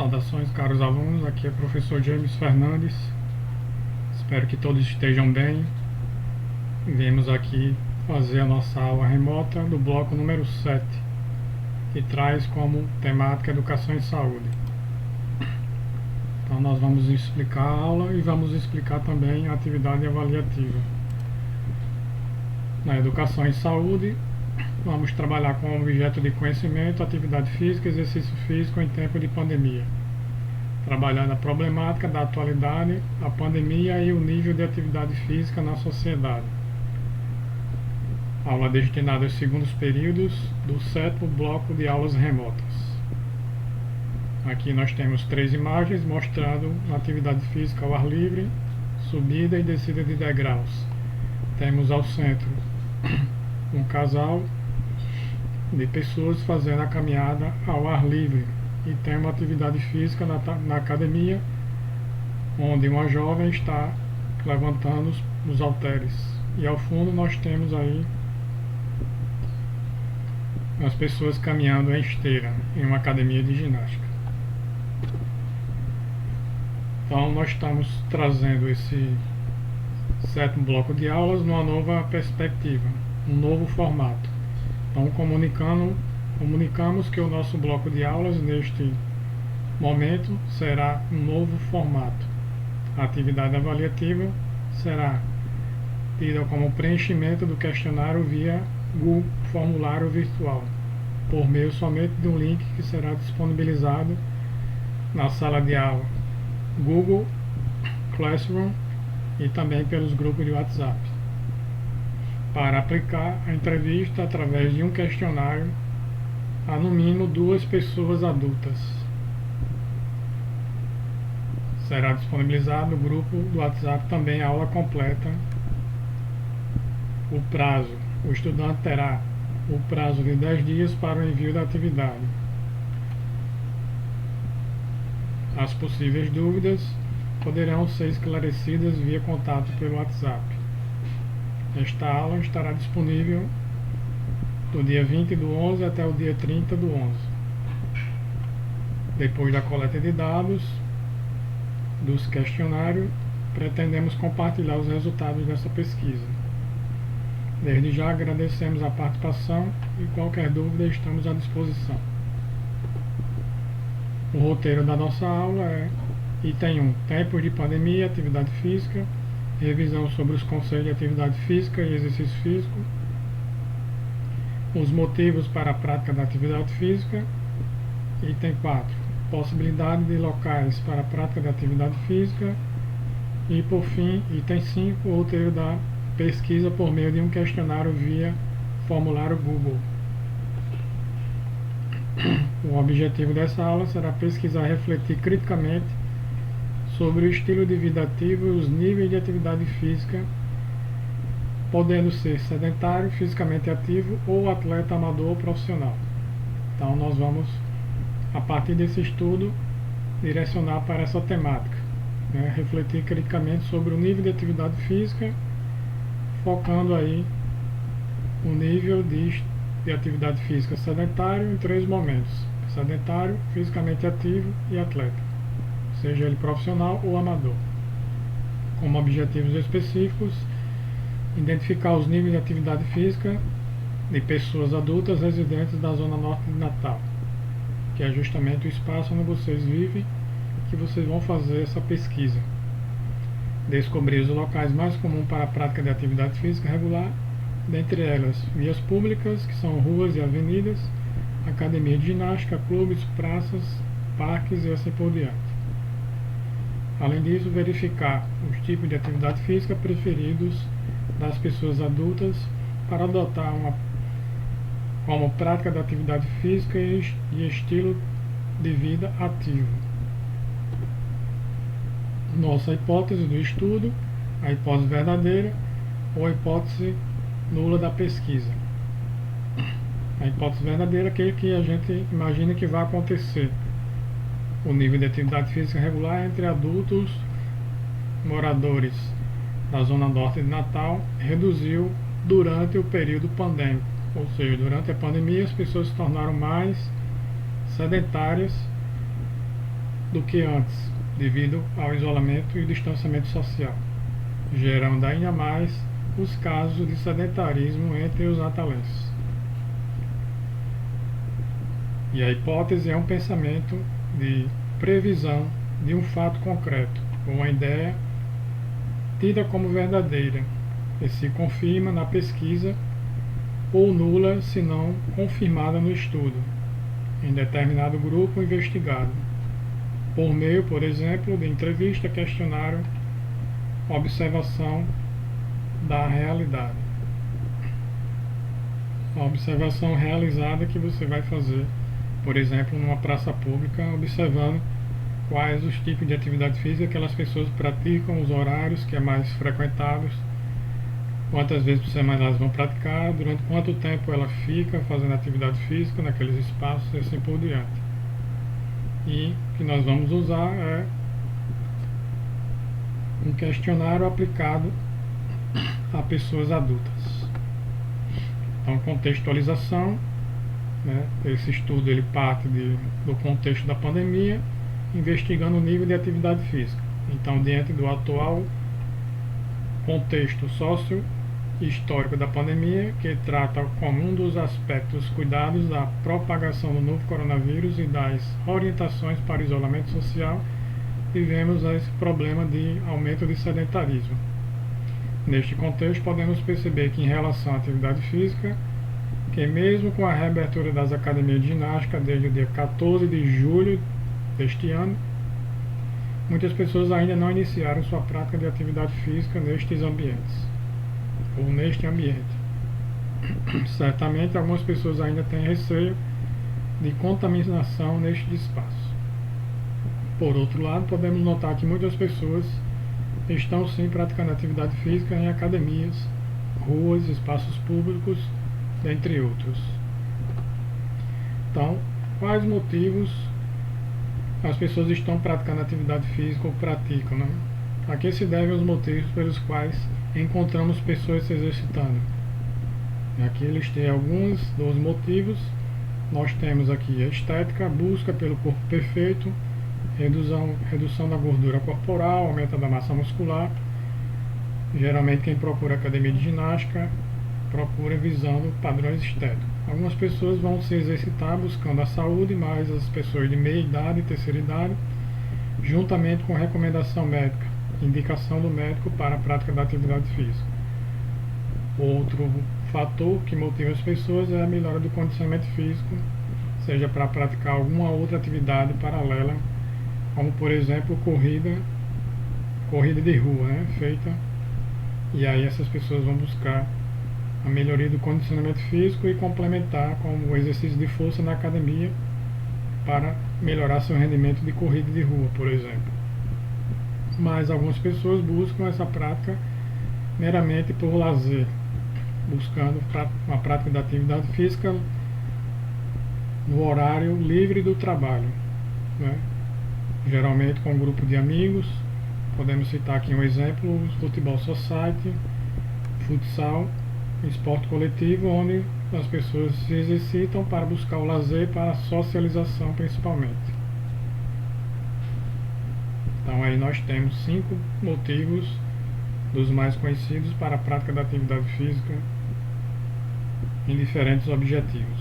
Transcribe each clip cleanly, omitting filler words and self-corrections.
Saudações, caros alunos, aqui é o professor James Fernandes. Espero que todos estejam bem. Viemos aqui fazer a nossa aula remota do bloco número 7, que traz como temática Educação e Saúde. Então nós vamos explicar a aula e vamos explicar também a atividade avaliativa. Na Educação e Saúde, vamos trabalhar com objeto de conhecimento, atividade física e exercício físico em tempo de pandemia, trabalhando a problemática da atualidade, a pandemia e o nível de atividade física na sociedade. Aula destinada aos segundos períodos do 7º bloco de aulas remotas. Aqui nós temos 3 imagens mostrando a atividade física ao ar livre, subida e descida de degraus. Temos ao centro um casal de pessoas fazendo a caminhada ao ar livre, e tem uma atividade física na academia, onde uma jovem está levantando os halteres, e ao fundo nós temos aí as pessoas caminhando em esteira em uma academia de ginástica. Então nós estamos trazendo esse 7º bloco de aulas numa nova perspectiva, um novo formato. Então comunicamos que o nosso bloco de aulas neste momento será um novo formato. A atividade avaliativa será tida como preenchimento do questionário via Google formulário virtual, por meio somente de um link que será disponibilizado na sala de aula Google Classroom e também pelos grupos de WhatsApp, para aplicar a entrevista através de um questionário a no mínimo 2 pessoas adultas. Será disponibilizado no grupo do WhatsApp também a aula completa. O estudante terá o prazo de 10 dias para o envio da atividade. As possíveis dúvidas poderão ser esclarecidas via contato pelo WhatsApp. Esta aula estará disponível do dia 20 do 11 até o dia 30 do 11. Depois da coleta de dados dos questionários, pretendemos compartilhar os resultados dessa pesquisa. Desde já agradecemos a participação e qualquer dúvida estamos à disposição. O roteiro da nossa aula é: item 1, tempos de pandemia, atividade física, revisão sobre os conceitos de atividade física e exercício físico, os motivos para a prática da atividade física. Item 4, possibilidade de locais para a prática da atividade física. E por fim, item 5, o roteiro da pesquisa por meio de um questionário via formulário Google. O objetivo dessa aula será pesquisar e refletir criticamente sobre o estilo de vida ativo e os níveis de atividade física, podendo ser sedentário, fisicamente ativo ou atleta amador ou profissional. Então nós vamos, a partir desse estudo, direcionar para essa temática, refletir criticamente sobre o nível de atividade física, focando aí o nível de atividade física sedentário em 3 momentos: sedentário, fisicamente ativo e atleta, seja ele profissional ou amador. Como objetivos específicos, identificar os níveis de atividade física de pessoas adultas residentes da Zona Norte de Natal, que é justamente o espaço onde vocês vivem, que vocês vão fazer essa pesquisa. Descobrir os locais mais comuns para a prática de atividade física regular, dentre elas vias públicas, que são ruas e avenidas, academia de ginástica, clubes, praças, parques e assim por diante. Além disso, verificar os tipos de atividade física preferidos das pessoas adultas para adotar como prática da atividade física e estilo de vida ativo. Nossa hipótese do estudo, a hipótese verdadeira ou a hipótese nula da pesquisa. A hipótese verdadeira é aquele que a gente imagina que vai acontecer. O nível de atividade física regular entre adultos moradores da Zona Norte de Natal reduziu durante o período pandêmico, ou seja, durante a pandemia as pessoas se tornaram mais sedentárias do que antes, devido ao isolamento e distanciamento social, gerando ainda mais os casos de sedentarismo entre os natalenses. E a hipótese é um pensamento de previsão de um fato concreto, ou uma ideia tida como verdadeira, e se confirma na pesquisa ou nula se não confirmada no estudo, em determinado grupo investigado, por meio, por exemplo, de entrevista, questionário, observação da realidade. A observação realizada que você vai fazer, por exemplo, numa praça pública, observando quais os tipos de atividade física que aquelas pessoas praticam, os horários que é mais frequentados, quantas vezes por semana elas vão praticar, durante quanto tempo ela fica fazendo atividade física naqueles espaços e assim por diante. E o que nós vamos usar é um questionário aplicado a pessoas adultas. Então, contextualização, né? Esse estudo ele parte do contexto da pandemia, investigando o nível de atividade física. Então, diante do atual contexto sócio-histórico da pandemia, que trata como um dos aspectos cuidados da propagação do novo coronavírus e das orientações para o isolamento social, vivemos esse problema de aumento de sedentarismo. Neste contexto, podemos perceber que, em relação à atividade física, que mesmo com a reabertura das academias de ginástica desde o dia 14 de julho deste ano, muitas pessoas ainda não iniciaram sua prática de atividade física nestes ambientes, ou neste ambiente. Certamente, algumas pessoas ainda têm receio de contaminação neste espaço. Por outro lado, podemos notar que muitas pessoas estão sim praticando atividade física em academias, ruas, espaços públicos, dentre outros. Então, quais motivos as pessoas estão praticando atividade física ou praticam, né? A que se devem os motivos pelos quais encontramos pessoas se exercitando? Aqui eu listei alguns dos motivos. Nós temos aqui a estética, a busca pelo corpo perfeito, redução da gordura corporal, aumento da massa muscular. Geralmente quem procura academia de ginástica procura visando padrões estéticos. Algumas pessoas vão se exercitar buscando a saúde, mas as pessoas de meia idade e terceira idade, juntamente com recomendação médica, indicação do médico para a prática da atividade física. Outro fator que motiva as pessoas é a melhora do condicionamento físico, seja para praticar alguma outra atividade paralela, como por exemplo corrida de rua, né, feita, e aí essas pessoas vão buscar a melhoria do condicionamento físico e complementar com o exercício de força na academia para melhorar seu rendimento de corrida de rua, por exemplo. Mas algumas pessoas buscam essa prática meramente por lazer, buscando uma prática da atividade física no horário livre do trabalho, né? Geralmente com um grupo de amigos. Podemos citar aqui um exemplo: o futebol society, futsal, esporte coletivo, onde as pessoas se exercitam para buscar o lazer, para a socialização principalmente. Então aí nós temos 5 motivos dos mais conhecidos para a prática da atividade física em diferentes objetivos.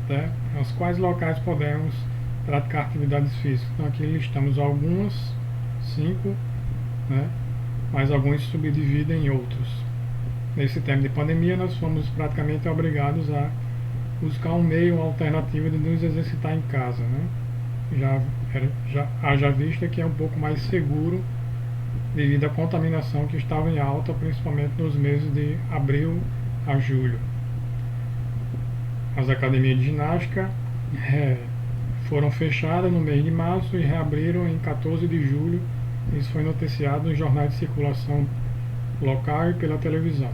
Tá? Nos quais locais podemos praticar atividades físicas? Então aqui listamos algumas, 5, né? Mas alguns subdividem em outros. Nesse tempo de pandemia, nós fomos praticamente obrigados a buscar um meio alternativo de nos exercitar em casa, né? Haja vista que é um pouco mais seguro devido à contaminação que estava em alta, principalmente nos meses de abril a julho. As academias de ginástica foram fechadas no mês de março e reabriram em 14 de julho. Isso foi noticiado nos jornais de circulação local e pela televisão.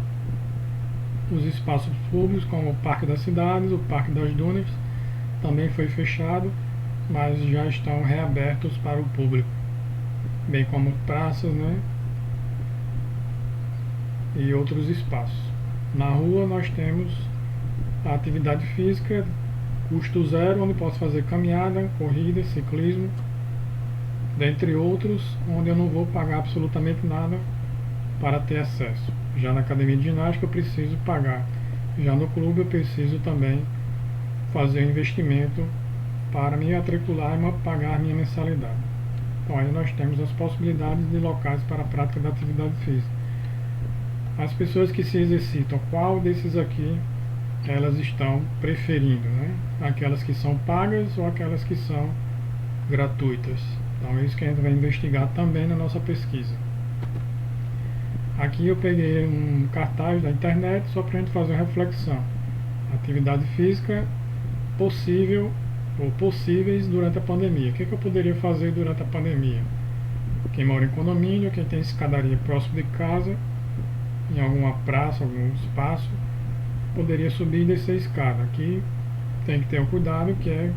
Os espaços públicos, como o Parque das Cidades, o Parque das Dunas, também foi fechado, mas já estão reabertos para o público, bem como praças, né, e outros espaços. Na rua nós temos a atividade física, custo zero, onde posso fazer caminhada, corrida, ciclismo, dentre outros, onde eu não vou pagar absolutamente nada para ter acesso. Já na academia de ginástica eu preciso pagar. Já no clube eu preciso também fazer um investimento para me matricular e pagar minha mensalidade. Então aí nós temos as possibilidades de locais para a prática da atividade física. As pessoas que se exercitam, qual desses aqui elas estão preferindo, né? Aquelas que são pagas ou aquelas que são gratuitas? Então é isso que a gente vai investigar também na nossa pesquisa. Aqui eu peguei um cartaz da internet só para a gente fazer uma reflexão. Atividade física possível ou possíveis durante a pandemia. O que eu poderia fazer durante a pandemia? Quem mora em condomínio, quem tem escadaria próximo de casa, em alguma praça, algum espaço, poderia subir e descer a escada. Aqui tem que ter um cuidado, que é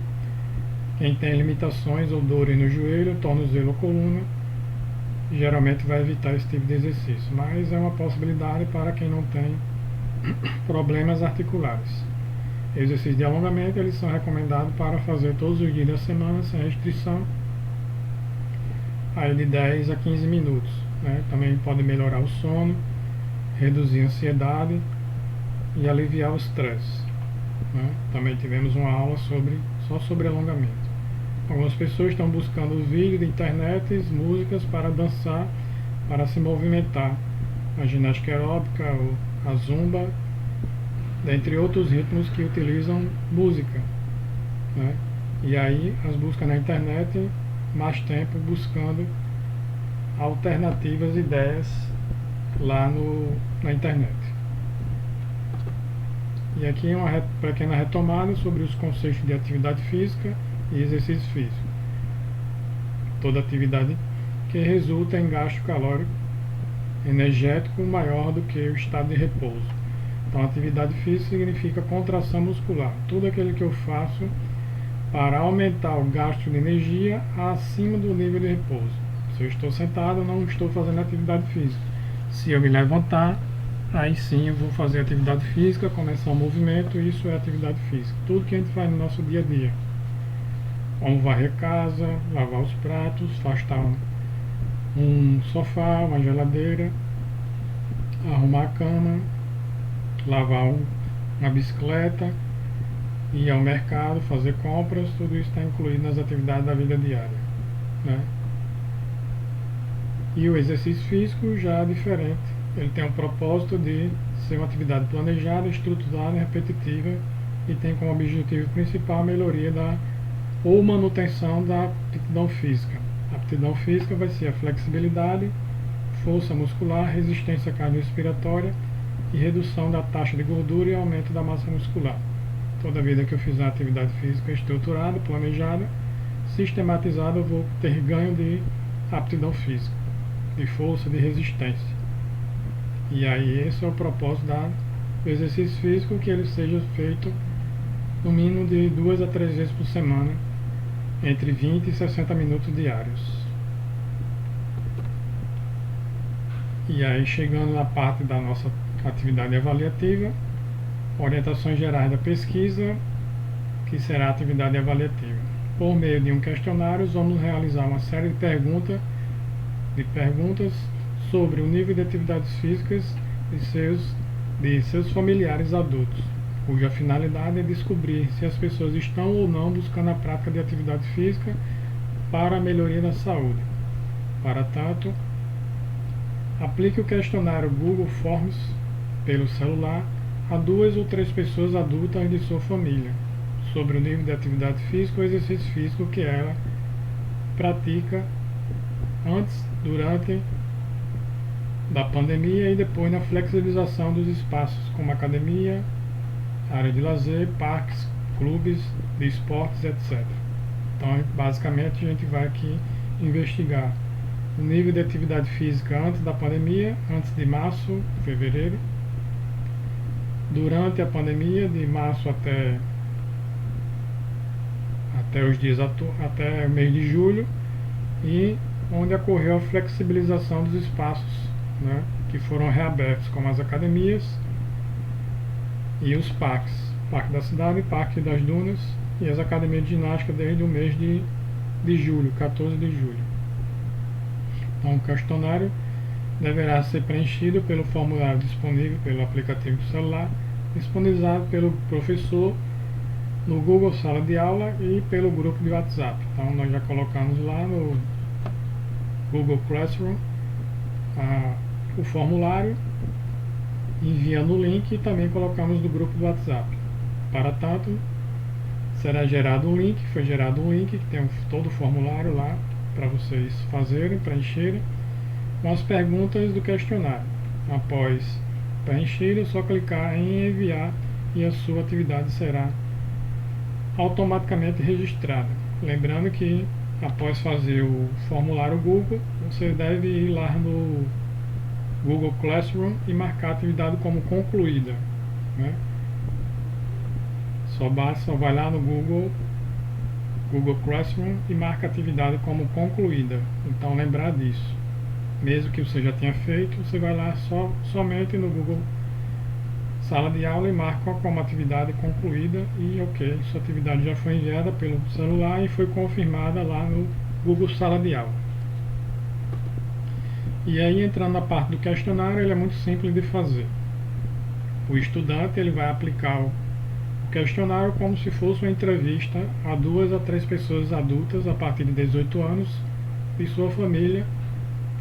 quem tem limitações ou dores no joelho, tornozelo ou coluna, geralmente vai evitar esse tipo de exercício, mas é uma possibilidade para quem não tem problemas articulares. Exercícios de alongamento, eles são recomendados para fazer todos os dias da semana, sem restrição, aí de 10 a 15 minutos. Né? Também pode melhorar o sono, reduzir a ansiedade e aliviar o estresse. Né? Também tivemos uma aula só sobre alongamento. Algumas pessoas estão buscando vídeos de internet, músicas para dançar, para se movimentar. A ginástica aeróbica, a zumba, dentre outros ritmos que utilizam música. Né? E aí as buscas na internet, mais tempo buscando alternativas, ideias lá na internet. E aqui uma pequena retomada sobre os conceitos de atividade física e exercício físico. Toda atividade que resulta em gasto calórico energético maior do que o estado de repouso. Então, atividade física significa contração muscular. Tudo aquilo que eu faço para aumentar o gasto de energia acima do nível de repouso. Se eu estou sentado, eu não estou fazendo atividade física. Se eu me levantar, aí sim eu vou fazer atividade física, começar o movimento, isso é atividade física. Tudo que a gente faz no nosso dia a dia. Como varrer casa, lavar os pratos, afastar um sofá, uma geladeira, arrumar a cama, lavar uma bicicleta, ir ao mercado, fazer compras, tudo isso está incluído nas atividades da vida diária. Né? E o exercício físico já é diferente. Ele tem um propósito de ser uma atividade planejada, estruturada e repetitiva e tem como objetivo principal a melhoria ou manutenção da aptidão física. A aptidão física vai ser a flexibilidade, força muscular, resistência cardiorrespiratória e redução da taxa de gordura e aumento da massa muscular. Toda vida que eu fizer atividade física estruturada, planejada, sistematizada, eu vou ter ganho de aptidão física, de força, de resistência. E aí esse é o propósito do exercício físico, que ele seja feito no mínimo de 2 a 3 vezes por semana, entre 20 e 60 minutos diários. E aí, chegando na parte da nossa atividade avaliativa, orientações gerais da pesquisa, que será a atividade avaliativa. Por meio de um questionário, vamos realizar uma série de perguntas sobre o nível de atividades físicas de seus familiares adultos, cuja finalidade é descobrir se as pessoas estão ou não buscando a prática de atividade física para a melhoria da saúde. Para tanto, aplique o questionário Google Forms pelo celular a 2 ou 3 pessoas adultas de sua família sobre o nível de atividade física ou exercício físico que ela pratica antes, durante da pandemia e depois na flexibilização dos espaços como academia, área de lazer, parques, clubes de esportes, etc. Então, basicamente, a gente vai aqui investigar o nível de atividade física antes da pandemia, antes de março, fevereiro, durante a pandemia, de março até o mês de julho, e onde ocorreu a flexibilização dos espaços, né, que foram reabertos, como as academias e os parques, Parque da Cidade, Parque das Dunas e as academias de ginástica desde o mês de julho, 14 de julho. Então, o questionário deverá ser preenchido pelo formulário disponível pelo aplicativo do celular, disponibilizado pelo professor no Google Sala de Aula e pelo grupo de WhatsApp. Então, nós já colocamos lá no Google Classroom o formulário, enviando o link, e também colocamos no grupo do WhatsApp. Para tanto, será gerado um link, foi gerado um link que tem todo o formulário lá para vocês fazerem, preencherem, com as perguntas do questionário. Após preencher, é só clicar em enviar e a sua atividade será automaticamente registrada. Lembrando que após fazer o formulário Google, você deve ir lá no Google Classroom e marcar a atividade como concluída, né? Só vai lá no Google Classroom e marca a atividade como concluída. Então, lembrar disso. Mesmo que você já tenha feito, você vai lá somente no Google Sala de Aula e marca como atividade concluída e ok, sua atividade já foi enviada pelo celular e foi confirmada lá no Google Sala de Aula. E aí, entrando na parte do questionário, ele é muito simples de fazer. O estudante ele vai aplicar o questionário como se fosse uma entrevista a 2 a 3 pessoas adultas a partir de 18 anos e sua família,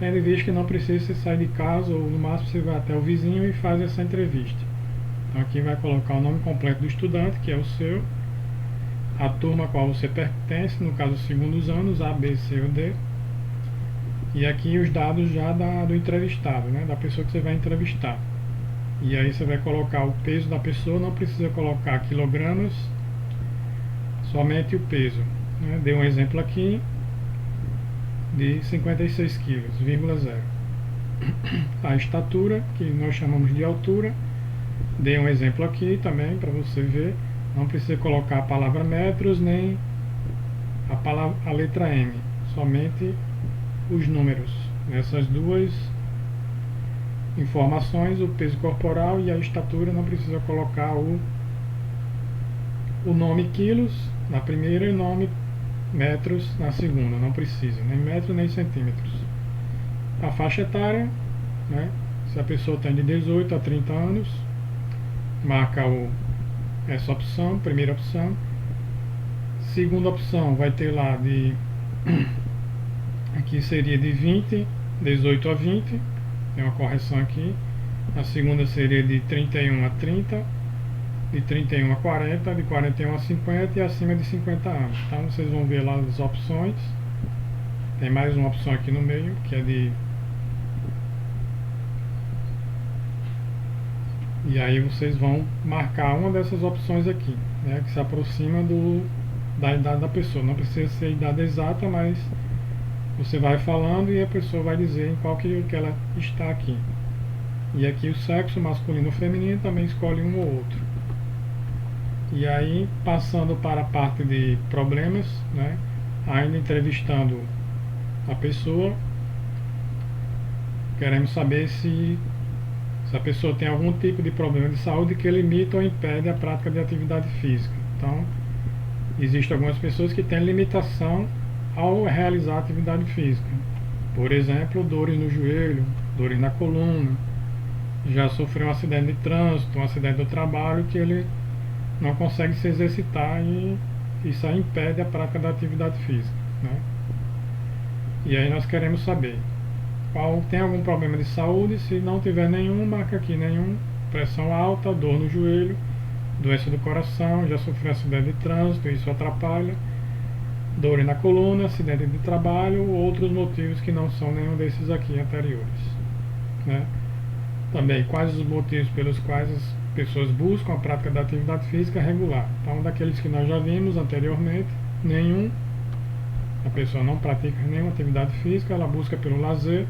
tendo em vista que não precisa sair de casa, ou no máximo você vai até o vizinho e faz essa entrevista. Então aqui vai colocar o nome completo do estudante, que é o seu, a turma a qual você pertence, no caso segundos anos, A, B, C ou D, e aqui os dados já do entrevistado, né, da pessoa que você vai entrevistar. E aí você vai colocar o peso da pessoa, não precisa colocar quilogramas, somente o peso, né? Dei um exemplo aqui de 56 quilos, 0,0. A estatura, que nós chamamos de altura, dei um exemplo aqui também para você ver, não precisa colocar a palavra metros nem a letra M, somente os números. Nessas duas informações, o peso corporal e a estatura, não precisa colocar o nome quilos na primeira e o nome metros na segunda, não precisa, nem metros nem centímetros. A faixa etária, né, se a pessoa tem de 18 a 30 anos, marca essa opção, primeira opção. Segunda opção vai ter lá aqui seria de 18 a 20, tem uma correção aqui. A segunda seria de 31 a 30, de 31 a 40, de 41 a 50 e acima de 50 anos. Então vocês vão ver lá as opções. Tem mais uma opção aqui no meio, que é de... E aí vocês vão marcar uma dessas opções aqui, né, que se aproxima da idade da pessoa. Não precisa ser a idade exata, mas você vai falando e a pessoa vai dizer em qual que ela está aqui. E aqui o sexo masculino ou feminino também escolhe um ou outro. E aí, passando para a parte de problemas, né, ainda entrevistando a pessoa, queremos saber se a pessoa tem algum tipo de problema de saúde que limita ou impede a prática de atividade física. Então, existem algumas pessoas que têm limitação ao realizar atividade física. Por exemplo, dores no joelho, dores na coluna, já sofreu um acidente de trânsito, um acidente do trabalho, que ele não consegue se exercitar e isso aí impede a prática da atividade física, né? E aí nós queremos saber qual tem algum problema de saúde. Se não tiver nenhum, marca aqui nenhum. Pressão alta, dor no joelho, doença do coração, já sofreu acidente de trânsito, isso atrapalha. Dor na coluna, acidente de trabalho, outros motivos que não são nenhum desses aqui anteriores, né? Também, quais os motivos pelos quais as pessoas buscam a prática da atividade física regular. Então, daqueles que nós já vimos anteriormente, nenhum. A pessoa não pratica nenhuma atividade física, ela busca pelo lazer,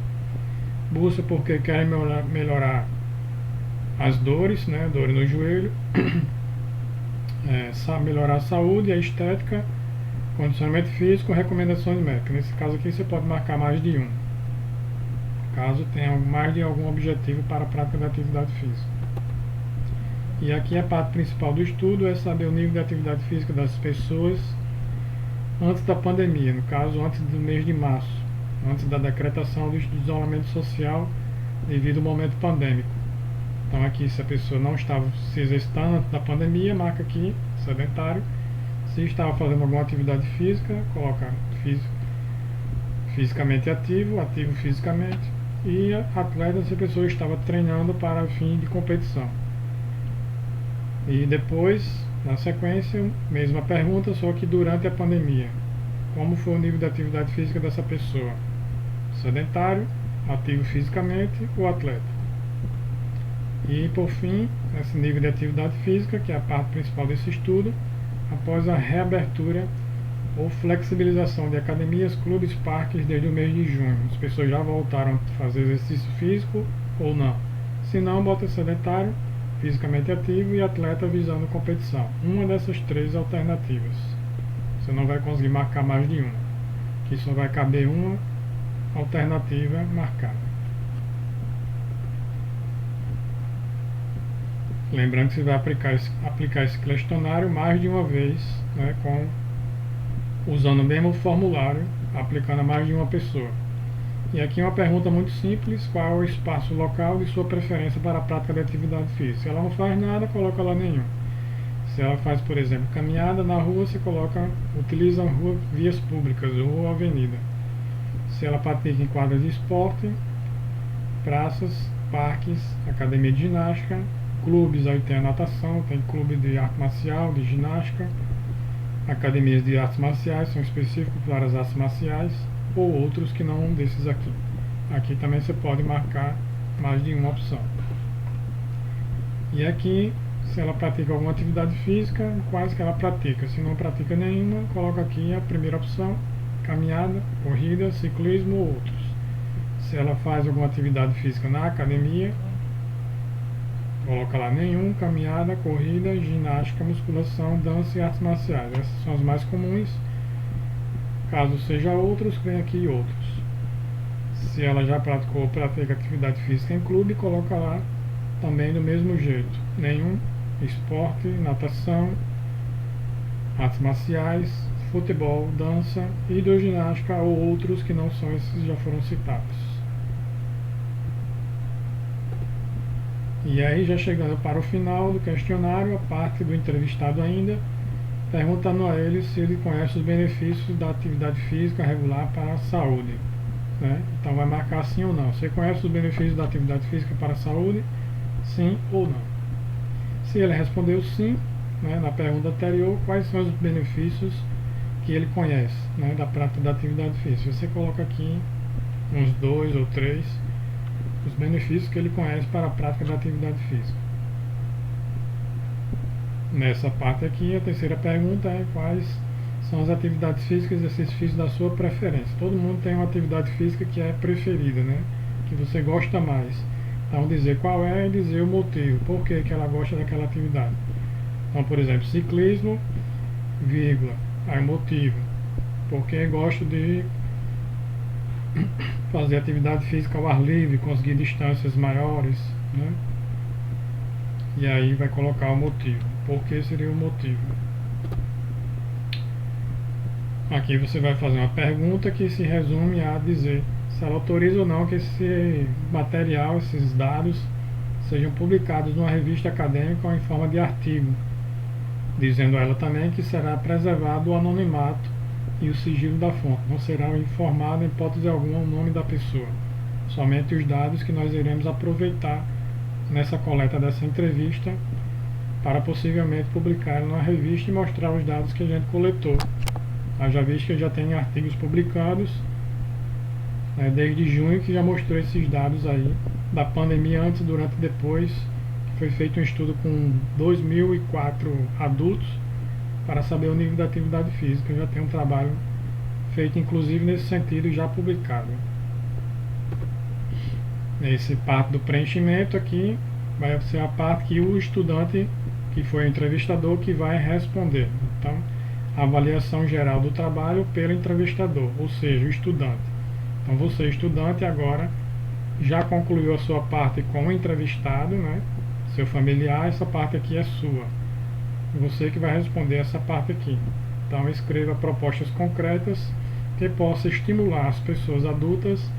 busca porque quer melhorar as dores, né, dores no joelho, melhorar a saúde, a estética, condicionamento físico, recomendações médicas. Nesse caso aqui você pode marcar mais de um, caso tenha mais de algum objetivo para a prática da atividade física. E aqui a parte principal do estudo é saber o nível de atividade física das pessoas antes da pandemia, no caso antes do mês de março. antes da decretação do isolamento social devido ao momento pandêmico. Então aqui, se a pessoa não estava se exercitando antes da pandemia, marca aqui sedentário. Se estava fazendo alguma atividade física, coloca fisicamente ativo, ativo fisicamente, e atleta se a pessoa estava treinando para fim de competição. E depois, na sequência, mesma pergunta, só que durante a pandemia. Como foi o nível de atividade física dessa pessoa? Sedentário, ativo fisicamente ou atleta? E por fim, esse nível de atividade física, que é a parte principal desse estudo, após a reabertura ou flexibilização de academias, clubes, parques desde o mês de junho. As pessoas já voltaram a fazer exercício físico ou não? Se não, bota sedentário, fisicamente ativo e atleta visando competição. Uma dessas três alternativas. Você não vai conseguir marcar mais de uma. Aqui só vai caber uma alternativa marcada. Lembrando que você vai aplicar esse questionário mais de uma vez, né, usando o mesmo formulário, aplicando a mais de uma pessoa. E aqui uma pergunta muito simples: qual é o espaço local de sua preferência para a prática de atividade física? Se ela não faz nada, coloca lá nenhum. Se ela faz, por exemplo, caminhada na rua, você utiliza vias públicas, rua ou avenida. Se ela pratica em quadras de esporte, praças, parques, academia de ginástica, clubes, aí tem a natação, tem clube de arte marcial, de ginástica, academias de artes marciais, são específicos para as artes marciais, ou outros que não um desses aqui. Aqui também você pode marcar mais de uma opção. E aqui, se ela pratica alguma atividade física, quais que ela pratica. Se não pratica nenhuma, coloca aqui a primeira opção: caminhada, corrida, ciclismo ou outros. Se ela faz alguma atividade física na academia, coloca lá nenhum, caminhada, corrida, ginástica, musculação, dança e artes marciais. Essas são as mais comuns. Caso seja outros, vem aqui outros. Se ela já praticou ou pratica atividade física em clube, coloca lá também do mesmo jeito. Nenhum, esporte, natação, artes marciais, futebol, dança, hidroginástica ou outros que não são esses que já foram citados. E aí, já chegando para o final do questionário, a parte do entrevistado ainda, perguntando a ele se ele conhece os benefícios da atividade física regular para a saúde, né? Então vai marcar sim ou não. Você conhece os benefícios da atividade física para a saúde? Sim ou não. Se ele respondeu sim, né, na pergunta anterior, quais são os benefícios que ele conhece, né, da prática da atividade física? Você coloca aqui uns 2 ou 3 os benefícios que ele conhece para a prática da atividade física. Nessa parte aqui, a terceira pergunta é: quais são as atividades físicas e exercícios físicos da sua preferência? Todo mundo tem uma atividade física que é preferida, né, que você gosta mais. Então, dizer qual é e dizer o motivo, por que ela gosta daquela atividade. Então, por exemplo, ciclismo, vírgula, aí motivo, porque gosto de fazer atividade física ao ar livre, conseguir distâncias maiores, né? E aí vai colocar o motivo. Por que seria o motivo? Aqui você vai fazer uma pergunta que se resume a dizer se ela autoriza ou não que esse material, esses dados, sejam publicados numa revista acadêmica ou em forma de artigo, dizendo ela também que será preservado o anonimato e o sigilo da fonte. Não será informado em hipótese alguma o nome da pessoa, somente os dados que nós iremos aproveitar nessa coleta dessa entrevista para possivelmente publicar numa revista e mostrar os dados que a gente coletou. Já visto que já tem artigos publicados desde junho, que já mostrou esses dados aí da pandemia antes, durante e depois. Foi feito um estudo com 2.004 adultos para saber o nível da atividade física. Já tem um trabalho feito inclusive nesse sentido e já publicado. Esse parte do preenchimento aqui vai ser a parte que o estudante, que foi o entrevistador, que vai responder. Então, a avaliação geral do trabalho pelo entrevistador, ou seja, o estudante. Então, você, estudante, agora já concluiu a sua parte com o entrevistado, né? Seu familiar, essa parte aqui é sua. Você que vai responder essa parte aqui. Então, escreva propostas concretas que possa estimular as pessoas adultas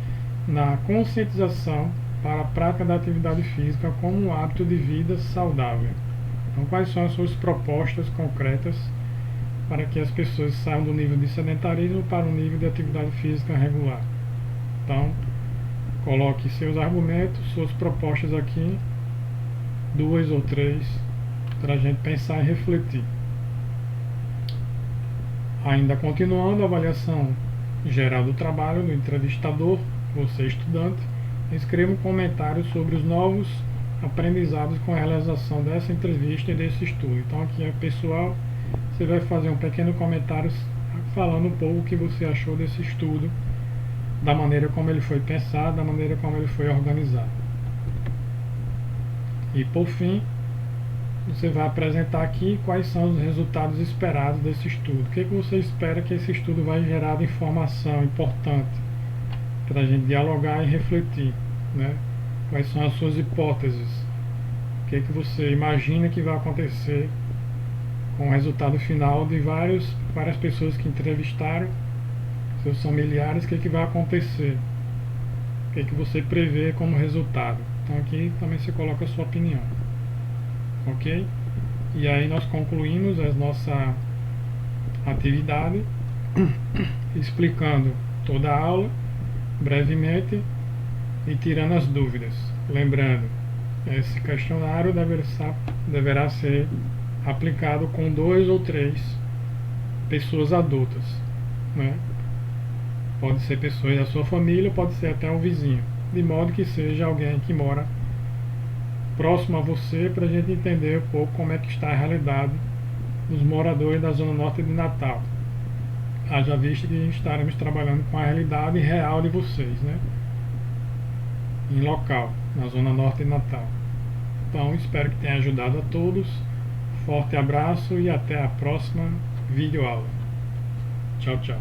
na conscientização para a prática da atividade física como um hábito de vida saudável. Então, quais são as suas propostas concretas para que as pessoas saiam do nível de sedentarismo para um nível de atividade física regular? Então, coloque seus argumentos, suas propostas aqui, 2 ou 3, para a gente pensar e refletir. Ainda continuando a avaliação geral do trabalho do entrevistador, você estudante, escreva um comentário sobre os novos aprendizados com a realização dessa entrevista e desse estudo. Então aqui é pessoal, você vai fazer um pequeno comentário falando um pouco o que você achou desse estudo, da maneira como ele foi pensado, da maneira como ele foi organizado. E por fim, você vai apresentar aqui quais são os resultados esperados desse estudo. O que você espera que esse estudo vai gerar de informação importante para a gente dialogar e refletir, né? Quais são as suas hipóteses? O que você imagina que vai acontecer com o resultado final de várias pessoas que entrevistaram, seus familiares, o que vai acontecer? O que você prevê como resultado? Então aqui também você coloca a sua opinião. Ok? E aí nós concluímos a nossa atividade explicando toda a aula brevemente e tirando as dúvidas. Lembrando, esse questionário deverá ser aplicado com 2 ou 3 pessoas adultas, né? Pode ser pessoas da sua família, pode ser até um vizinho, de modo que seja alguém que mora próximo a você, para a gente entender um pouco como é que está a realidade dos moradores da Zona Norte de Natal. Haja visto que estaremos trabalhando com a realidade real de vocês, né? Em local, na Zona Norte de Natal. Então, espero que tenha ajudado a todos. Forte abraço e até a próxima videoaula. Tchau, tchau.